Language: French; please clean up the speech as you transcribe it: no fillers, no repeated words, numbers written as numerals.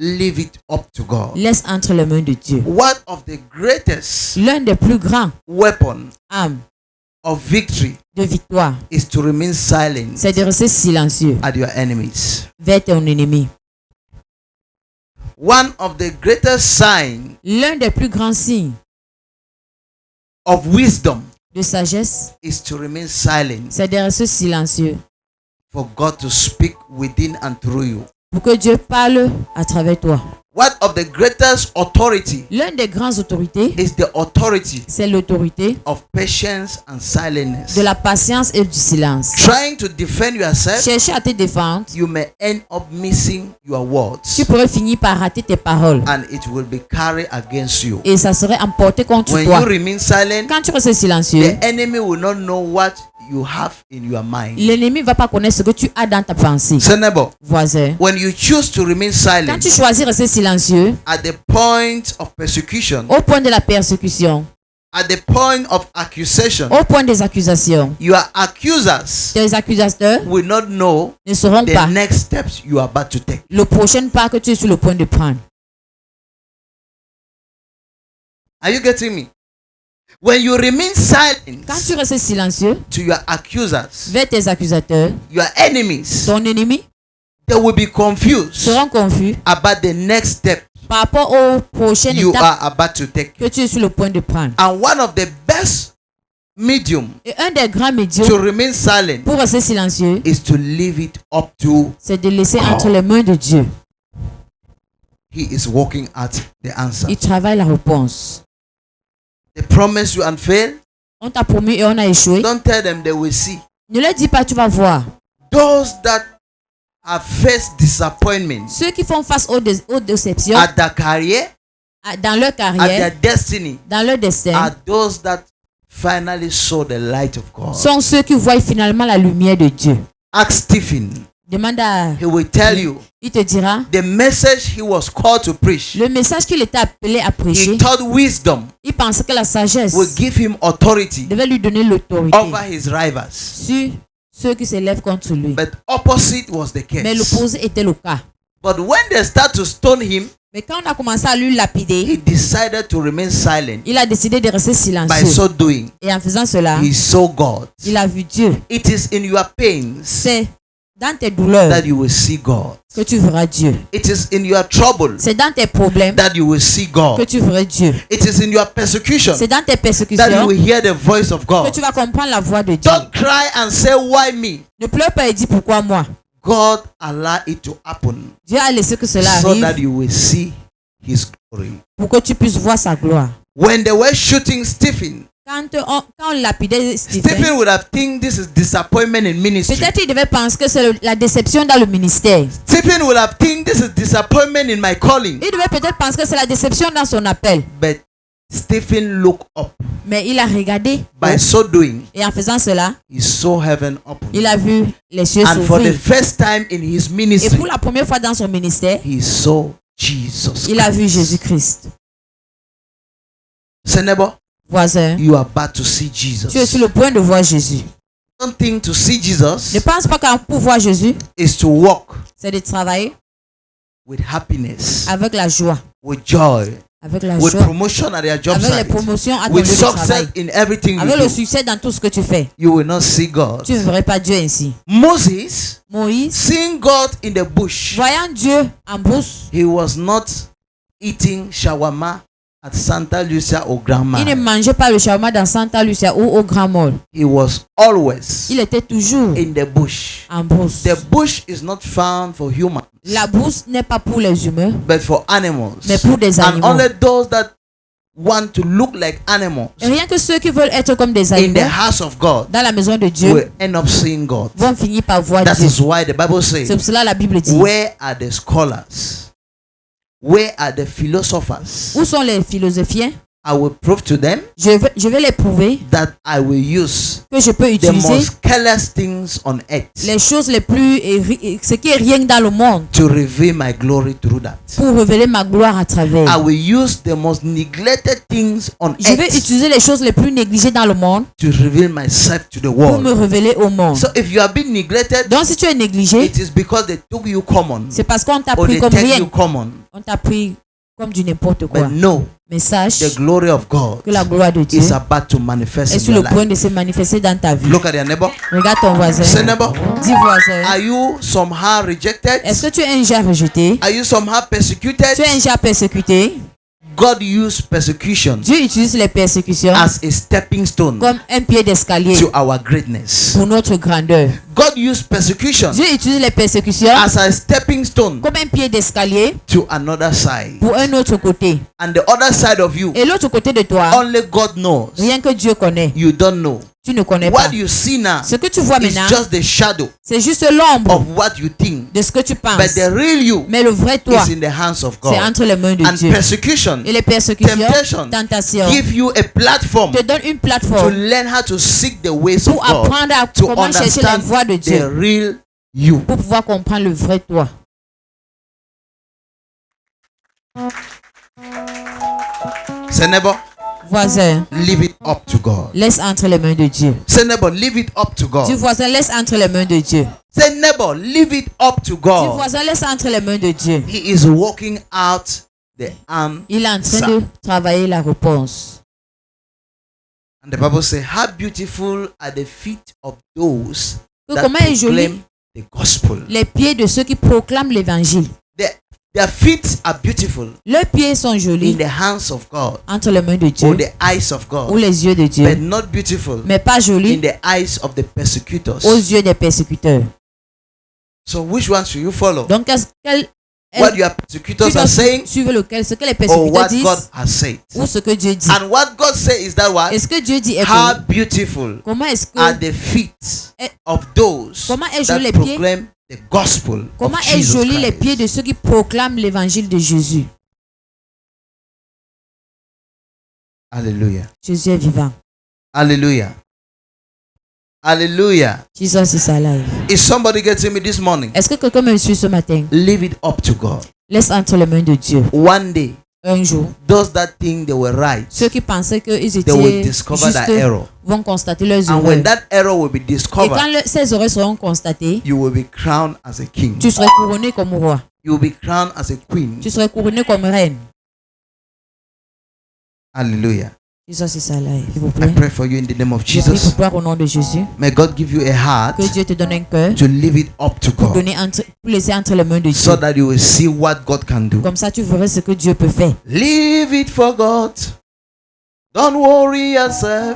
Leave it up to God. Laisse entre les mains de Dieu. One of the greatest L'un des plus grands weapons armes of victory de victoire, is to remain silent c'est de rester silencieux at your enemies. vers ton ennemi. One of the greatest signs L'un des plus grands signes of wisdom de sagesse, is to remain silent c'est de rester silencieux for God to speak within and through you. pour que Dieu parle à travers toi. One of the greatest authority L'un des grandes autorités, is the authority c'est l'autorité of patience and silence. de la patience et du silence. Trying to defend yourself, Chercher à te défendre, you may end up missing your words tu pourrais finir par rater tes paroles and it will be carried against you. et ça serait emporté contre When toi. you remain silent, Quand tu restes silencieux, the enemy will not know what you have in your mind. l'ennemi ne va pas connaître ce que tu as dans ta pensée. Say, neighbor, Voisin, when you choose to remain quand silent tu choisis de rester silencieux, at the point of persecution, au point de la persécution, at the point of accusation, au point des accusations, your accusers tes accusateurs will not know ne sauront the pas next steps you are about to take. le prochain pas que tu es sur le point de prendre. Are you getting me? When you remain silent Quand tu restes silencieux to your accusers, vers tes accusateurs, your enemies, ton ennemi they will be confused seront confus about the next step par rapport aux prochaines you étapes are about to take. que tu es sur le point de prendre. And one of the best medium Et un des grands to médiums remain silent pour rester silencieux, is to leave it up to c'est de laisser God. entre les mains de Dieu. He is working at the answer. Il travaille la réponse. They promise you and fail. On t'a promis et on a échoué. Don't tell them they will see. Ne leur dis pas, tu vas voir. Those that have faced disappointment Ceux qui font face aux déceptions at their career, dans leur at their carrière, destiny, dans leur destin, are those that finally saw the light of God. sont ceux qui voient finalement la lumière de Dieu. Ask Stephen. Demande à... He will tell you Il te dira, the message he was called to preach. le message qu'il était appelé à He prêcher, thought wisdom il pensait que la sagesse will give him authority devait lui donner l'autorité over his rivals. sur ceux qui s'élèvent contre lui. But opposite was the Mais case. l'opposé était le cas. But when they start to stone him, Mais quand on a commencé à lui lapider, he decided to remain silent. il a décidé de rester By silencieux. so doing, Et en faisant cela, he saw God. il a vu Dieu. It is in your pains C'est dans tes douleurs that you will see God. que tu verras Dieu. It is in your trouble C'est dans tes problèmes that you will see que God. tu verras Dieu. It is in your persecution C'est dans tes that you persécutions will hear the voice of que God. tu vas comprendre la voix de Dieu. Don't cry and say, why me? Ne pleure pas et dis pourquoi moi. God allowed it to happen Dieu a laissé que cela so that arrive you will see his glory. pour que tu puisses voir sa gloire. When they were shooting Stephen, Quand on lapidait Stephen Stephen, would have think this is disappointment in ministry. peut-être il devait penser que c'est la déception dans le ministère. Stephen would have think this is disappointment in my calling. Il devait peut-être penser que c'est la déception dans son appel. But Stephen looked up. Mais il a regardé By so doing, et en faisant cela, he saw heaven open. il a vu les cieux And for the s'ouvrir. first time in his Et ministry, pour la première fois dans son ministère, he saw Jesus il a vu Christ. Jésus-Christ. Say, neighbor, Voisin, you are about to see tu es sur Jesus. le point de voir Jésus. Don't think to see Ne Jesus pense pas qu'à pour voir Jésus, is to walk c'est de travailler with happiness, avec la joie, with joy, avec la with joie, promotion at your job avec les site, promotions à ton lieu with de success travail, in everything avec you le do. succès dans tout ce que tu fais. You will not see God. Tu ne verrais pas Dieu ainsi. Moses, Moïse, seeing God in the bush, voyant Dieu en brousse, he was not eating shawarma at Santa Lucia or Grandma. il ne mangeait pas le shawarma dans Santa Lucia ou au Grand Mall. He was always Il était toujours in the bush. en brousse. The bush is not found for humans, La brousse n'est pas pour les humains, but for animals. mais pour des And animaux. only those that want to look like animals Et rien que ceux qui veulent être comme des in the animaux house of God dans la maison de Dieu will end up seeing God. vont finir par voir That Dieu. is why the Bible C'est says, pour cela la Bible dit, where are the scholars? Where are the philosophers? où sont les philosophiens? I will prove to them je vais les prouver that I will use que je peux the utiliser most careless things on earth les choses les plus, ce qui est rien dans le monde, to reveal my glory through that. pour révéler ma gloire à I travers. will use the most neglected things on Je vais earth utiliser les choses les plus négligées dans le monde to reveal myself to the pour me world. révéler au monde. So if you have been neglected, Donc si tu es négligé, it is because they took you common c'est parce qu'on t'a or pris they comme take rien. you common. On t'a pris comme du n'importe quoi. But no, Mais sache the glory of God que la gloire de Dieu is about to manifest est in sur your le point life. de se manifester dans ta vie. Look at your neighbor. Regarde ton voisin. Say neighbor, Dis voisin. are you somehow rejected? Est-ce que tu es un genre rejeté? Are you somehow persecuted? Tu es un genre persécuté? God used persecution Dieu utilise les persécutions as a stepping stone comme un pied d'escalier to our greatness. pour notre grandeur. God used persecution Dieu utilise les persécutions as a stepping stone comme un pied d'escalier to another side. pour un autre côté. And the other side of you, Et l'autre côté de toi, only God knows. rien que Dieu connaît. You don't know. Tu ne connais pas. What you see now Ce que tu vois is maintenant, just the shadow c'est juste l'ombre of what you think. de ce que tu But penses. the real you Mais le vrai toi, is in the hands of c'est God. entre les mains de And Dieu. persecution, Et les persécutions, temptation, tentations, give you a platform te donnent une to plateforme learn how to seek the ways of pour God, apprendre à to comment chercher les understand voies de the Dieu, real you. pour pouvoir comprendre le vrai toi. Say neighbor, Voisin, leave it up to God. laisse entre les mains de Dieu. Say neighbor, leave it up to Dis God. voisin, laisse entre les mains de Dieu. Say neighbor, leave it up to Dis God. voisin, laisse entre les mains de Dieu. He is working out the answer. Il est en train de travailler la réponse. And the Bible says, how beautiful are the feet of those Que that comment est joli proclaim the gospel. les pieds de ceux qui proclament l'évangile. Their feet are beautiful Leurs pieds sont in jolis the hands of God entre les mains de or Dieu the eyes of ou God, les yeux de but Dieu, not beautiful mais pas in jolis the eyes of the persecutors. aux yeux des persécuteurs. So which one should you follow? Donc, What your persecutors are saying suivre lequel, ce que les or persécuteurs what disent God has said? ou ce que Dieu dit. And what God says is that what? Est-ce que Dieu dit est How beau? beautiful Comment est-ce are que the feet Eh, of those comment est that joli les pieds? proclaim the gospel Comment of est Jesus joli les Christ. pieds de ceux qui proclament l'évangile de Jésus? Hallelujah. Jésus est vivant. Hallelujah. Hallelujah. Jesus is alive. Is somebody getting me this morning? Est-ce que quelqu'un me suit ce matin? Leave it up to God. Laisse entre les mains de Dieu. One day, Un jour, those that think they were right, ceux qui pensaient qu'ils they will étaient discover that justes error. vont constater leurs And when erreurs. that error will be Et discovered, quand ces erreurs seront constatées, you will be crowned as a king. tu serais couronné comme roi. You will be crowned as a queen. Tu serais couronné comme reine. Hallelujah. Jesus is alive. S'il vous I plaît. pray for you in the name of Je prie pour Jesus. toi au nom de Jésus. May God give you a heart Que Dieu te donne un cœur to leave it up to pour, God pour laisser entre les mains de so Dieu. that you will see what God can do. Comme ça, tu verras ce que Dieu peut faire. Leave it for God. Don't worry yourself.